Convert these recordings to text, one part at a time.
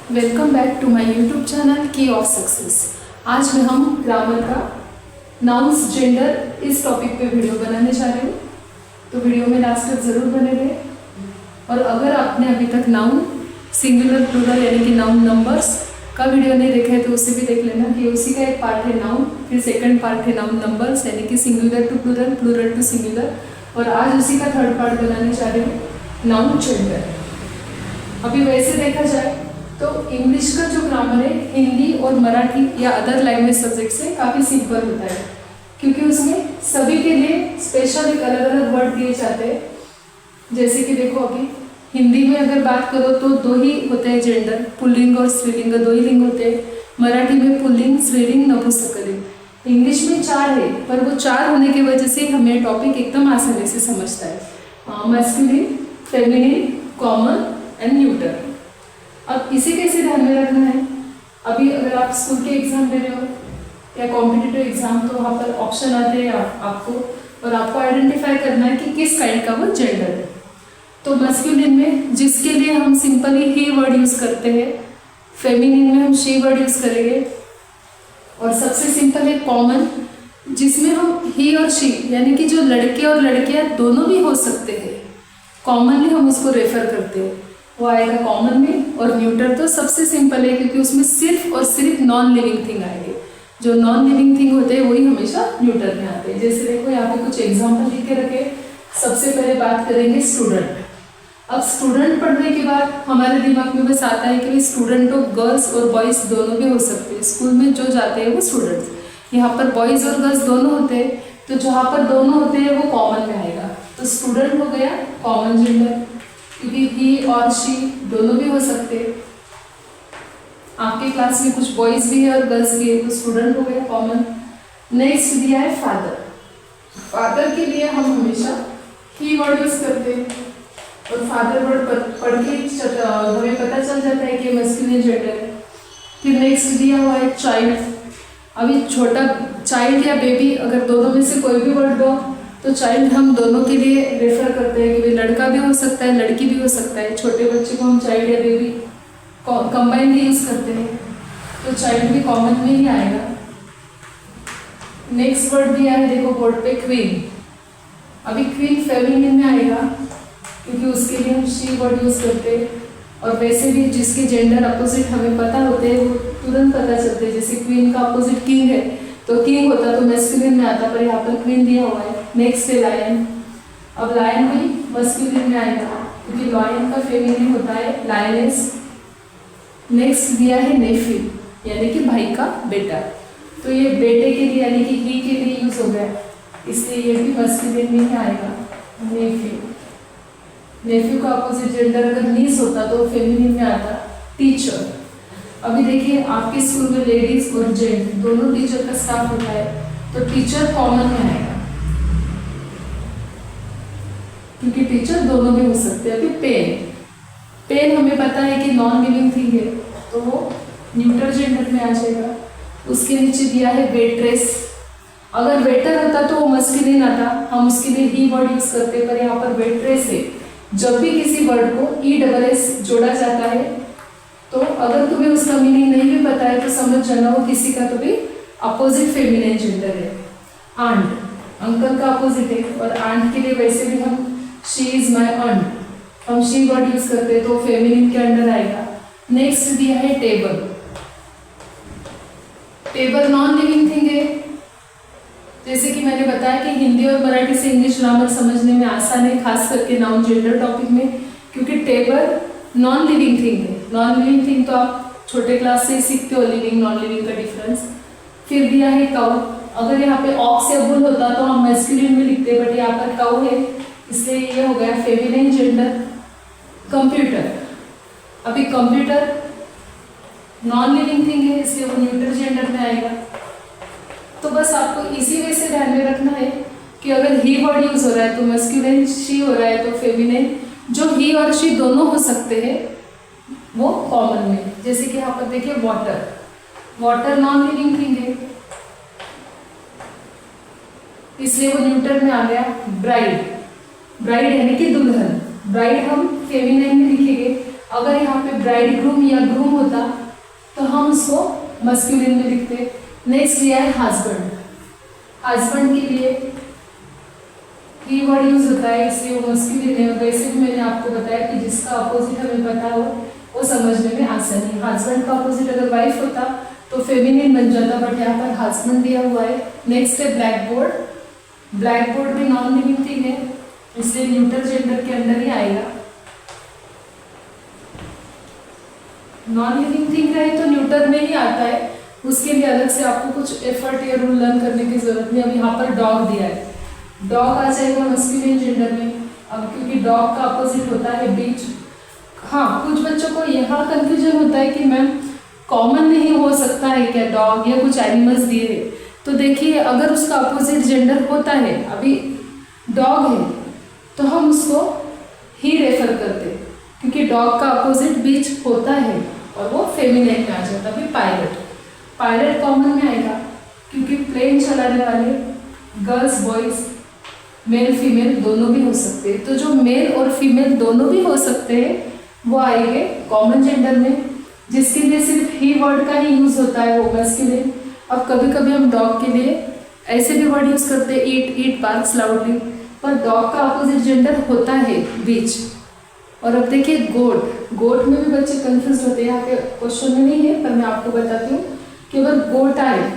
Welcome back to my YouTube channel key of success. आज में हम ग्रामर का नाउन्स जेंडर इस टॉपिक पे वीडियो बनाने जा रहे हूँ, तो वीडियो में लास्ट तक ज़रूर बने रहे। और अगर आपने अभी तक नाउन सिंगुलर प्लूरल यानी कि नाउन नंबर्स का वीडियो नहीं देखा है तो उसे भी देख लेना कि उसी का एक पार्ट है नाउन, फिर सेकंड पार्ट है नाउन नंबर्स यानी कि singular to plural, plural to singular, और आज उसी का थर्ड पार्ट बनाने जा रहे हैं नाउन जेंडर। अभी वैसे देखा जाए तो इंग्लिश का जो ग्रामर है हिंदी और मराठी या अदर लैंग्वेज सब्जेक्ट से काफ़ी सिंपल होता है, क्योंकि उसमें सभी के लिए स्पेशल एक अलग अलग वर्ड दिए जाते हैं। जैसे कि देखो अभी हिंदी में अगर बात करो तो दो ही होते हैं जेंडर, पुल्लिंग और स्त्रीलिंग, दो ही लिंग होते हैं। मराठी में पुल्लिंग, स्त्रीलिंग, नपुंसकलिंग। इंग्लिश में 4 है, पर वो 4 होने की वजह से हमें टॉपिक एकदम आसानी से समझता है। Masculine, feminine, common and neuter. अब इसे कैसे ध्यान में रखना है? अभी अगर आप स्कूल के एग्जाम दे रहे हो या कॉम्पिटिटिव एग्जाम, तो वहाँ पर ऑप्शन आते हैं आपको, और आपको आइडेंटिफाई करना है कि किस काइंड का वो जेंडर है। तो मैस्कुलिन में जिसके लिए हम सिंपली ही वर्ड यूज़ करते हैं, फेमिनिन में हम शी वर्ड यूज़ करेंगे, और सबसे सिंपल है कॉमन, जिसमें हम ही और शी यानी कि जो लड़के और लड़कियां दोनों भी हो सकते हैं, कॉमनली हम उसको रेफर करते हैं, वो आएगा कॉमन में। और न्यूटर तो सबसे सिंपल है, क्योंकि उसमें सिर्फ और सिर्फ नॉन लिविंग थिंग आएंगे। जो नॉन लिविंग थिंग होते हैं वही हमेशा न्यूटर में आते हैं। जैसे देखो यहाँ पे कुछ एग्जाम्पल लिख के रखे। सबसे पहले बात करेंगे स्टूडेंट। अब स्टूडेंट पढ़ने के बाद हमारे दिमाग में बस आता है कि भाई स्टूडेंट तो गर्ल्स और बॉयज दोनों भी हो सकते हैं। स्कूल में जो जाते हैं वो स्टूडेंट्स, यहाँ पर बॉयज और गर्ल्स दोनों होते हैं, तो जहाँ पर दोनों होते हैं वो कॉमन में आएगा। तो स्टूडेंट हो गया कॉमन जेंडर, क्योंकि ही और शी दोनों भी हो सकते हैं। आपके क्लास में कुछ बॉयज भी है और गर्ल्स भी है, तो स्टूडेंट हो गया कॉमन। नेक्स्ट दिया है फादर। फादर के लिए हम हमेशा ही वर्ड यूज करते हैं, और फादर वर्ड पढ़ के हमें पता चल जाता है कि मैस्कुलिन जेंडर है। फिर नेक्स्ट दिया हुआ है चाइल्ड। अभी छोटा चाइल्ड या बेबी, अगर दोनों में से कोई भी वर्ड दो तो चाइल्ड हम दोनों के लिए रेफर करते हैं कि भाई लड़का भी हो सकता है, लड़की भी हो सकता है। छोटे बच्चे को हम चाइल्ड या बेबी कंबाइनली यूज करते हैं, तो चाइल्ड भी कॉमन में ही आएगा। नेक्स्ट वर्ड दिया है देखो बोर्ड पे क्वीन। अभी क्वीन फेमिनिन में आएगा, क्योंकि उसके लिए हम शी वर्ड यूज करते हैं, और वैसे भी जिसके जेंडर अपोजिट हमें पता होते हैं वो तुरंत पता चलते हैं। जैसे क्वीन का अपोजिट किंग है, तो किंग होता तो मैस्कुलिन में आता, पर यहाँ पर क्वीन दिया हुआ है। नेक्स्ट है लायन। अब लायन भी मैस्कुलिन में आएगा, क्योंकि लायन का फेमिनिन होता है लायनेस। नेक्स्ट दिया है नेफ्यू, यानी कि भाई का बेटा, तो ये बेटे के लिए यानी कि ही के लिए यूज हो गया, इसलिए ये भी मैस्कुलिन में ही आएगा नेफ्यू। नेफ्यू का अपोजिट जेंडर अगर नीस होता तो फेमिनिन में आता। टीचर। अभी देखिए आपके स्कूल में लेडीज और जेंट दोनों टीचर का स्टाफ होता है, तो टीचर कॉमन में आएगा, क्योंकि टीचर दोनों भी हो सकते हैं। अभी पेन। पेन हमें पता है कि नॉन लिविंग थिंग है, तो वो न्यूटर जेंडर में आ जाएगा। उसके नीचे दिया है वेट्रेस। अगर वेटर होता तो वो मैस्कुलिन आता, हम उसके लिए ही वर्ड यूज करते हैं, पर यहाँ पर वेट्रेस है। जब भी किसी वर्ड को ESS जोड़ा जाता है, तो अगर तुम्हें उसका मीनिंग नहीं भी पता है तो समझ जाना वो किसी का तो भी अपोजिट फेमिनिन जेंडर है। आंट, अंकल का अपोजिट है, और आंट के लिए वैसे भी हम शी इज माई आंट, हम शी वर्ड यूज करते हैं, तो फेमिनिन के अंडर आएगा। नेक्स्ट दिया है table. Table non living thing है। जैसे कि मैंने बताया कि हिंदी और मराठी से इंग्लिश ग्रामर समझने में आसान है, खास करके नाउन जेंडर टॉपिक में, क्योंकि टेबल नॉन लिविंग थिंग है। नॉन लिविंग थिंग तो आप छोटे क्लास से ही सीखते हो, लिविंग नॉन लिविंग का डिफरेंस। फिर दिया है काउ। अगर यहाँ पे ऑक्स या बुल होता तो हम मैस्कुलिन में लिखते, बट यहाँ पर काउ है, इसलिए ये हो गया फेमिनिन जेंडर। कंप्यूटर। अभी कंप्यूटर नॉन लिविंग थिंग है, इसलिए वो न्यूटर जेंडर में आएगा। तो बस आपको इसी वे से ध्यान में रखना है कि अगर ही वर्ड यूज हो रहा है तो मैस्कुलिन, शी हो रहा है तो फेमिनिन। जो ही और शी दोनों हो सकते हैं वो कॉमन में। जैसे कि यहाँ पर देखिए water. Water non living thing है, इसलिए वो न्यूटर में आ गया। ब्राइड। ब्राइड यानी कि दुल्हन। ब्राइड हम फेमिनिन में लिखेंगे, अगर यहाँ पे ब्राइड ग्रूम या ग्रूम होता तो हम उसको मस्कुलिन में लिखते। नेक्स्ट दिया है हस्बैंड। हस्बैंड के लिए ही वर्ड यूज होता है, इसलिए वो मस्कुलिन है। वैसे भी मैंने आपको बताया कि जिसका अपोजिट हमें पता हो वो समझने में आसानी है। हस्बैंड का अपोजिट अगर वाइफ होता तो फेमिनिन बन जाता, बट यहाँ पर हस्बैंड दिया हुआ है। नेक्स्ट है ब्लैक बोर्ड। ब्लैक बोर्ड भी नॉन लिविंग थिंग है, इसलिए न्यूट्रल जेंडर के अंदर ही आएगा। नॉन लिविंग थिंग रहे तो न्यूट्रल में ही आता है, उसके लिए अलग से आपको कुछ एफर्ट या रूल लर्न करने की जरूरत नहीं। अब यहाँ पर डॉग दिया है, डॉग आ जाएगा मस्कुलिन जेंडर में। अब क्योंकि डॉग का अपोजिट होता है बीच। हाँ, कुछ बच्चों को यहाँ कंफ्यूजन होता है कि मैम कॉमन नहीं हो सकता है क्या डॉग, या कुछ एनिमल्स दिए हैं। तो देखिए, अगर उसका अपोजिट जेंडर होता है, अभी डॉग है तो हम उसको ही रेफर करते हैं, क्योंकि डॉग का अपोजिट बीच होता है और वो फेमिनिन में आ जाता है। अभी पायलट, पायलट कॉमन में आएगा क्योंकि प्लेन चलाने वाले गर्ल्स बॉयज मेल फीमेल दोनों भी हो सकते हैं। तो जो मेल और फीमेल दोनों भी हो सकते हैं वो आएंगे कॉमन जेंडर में, जिसके लिए सिर्फ ही वर्ड का ही यूज होता है, वो मस्कुलिन। अब कभी कभी हम डॉग के लिए ऐसे भी वर्ड यूज करते हैं, ईट बार्क्स लाउडली, पर डॉग का अपोजिट जेंडर होता है बीच। और अब देखिए गोट, गोट में भी बच्चे कंफ्यूज होते हैं, यहाँ पे क्वेश्चन में नहीं है पर मैं आपको बताती हूँ कि अगर गोट आए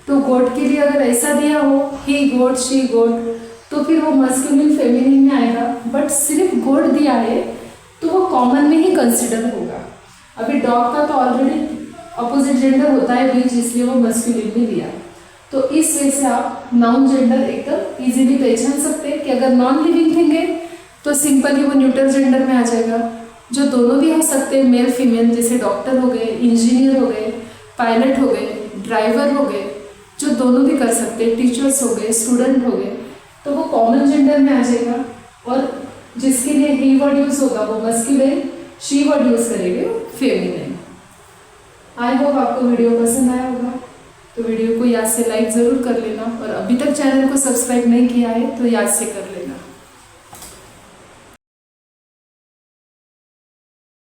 तो गोट के लिए अगर ऐसा दिया हो ही गोट शी गोट तो फिर वो मस्कुलिन फेमिनिन में आएगा, बट सिर्फ गोट दिया है तो वो कॉमन में ही कंसिडर होगा। अभी डॉग का तो ऑलरेडी अपोजिट जेंडर होता है बीच, इसलिए वो मस्कुलिन में दिया। तो इस वे से आप नाउन जेंडर एकदम इजीली पहचान सकते हैं कि अगर नॉन लिविंग थिंग है तो सिंपली वो न्यूट्रल जेंडर में आ जाएगा। जो दोनों भी हो सकते हैं मेल फीमेल, जैसे डॉक्टर हो गए, इंजीनियर हो गए, पायलट हो गए, ड्राइवर हो गए, जो दोनों भी कर सकते हैं, टीचर्स हो गए, स्टूडेंट हो गए, तो वो कॉमन जेंडर में आ जाएगा। और जिसके लिए ही वर्ड यूज होगा वो मस्कुलिन, शी वर्ड यूज करेंगे फेमिनिन। आई होप आपको वीडियो पसंद आया होगा, तो वीडियो को याद से लाइक ज़रूर कर लेना, और अभी तक चैनल को सब्सक्राइब नहीं किया है तो याद से कर लेना।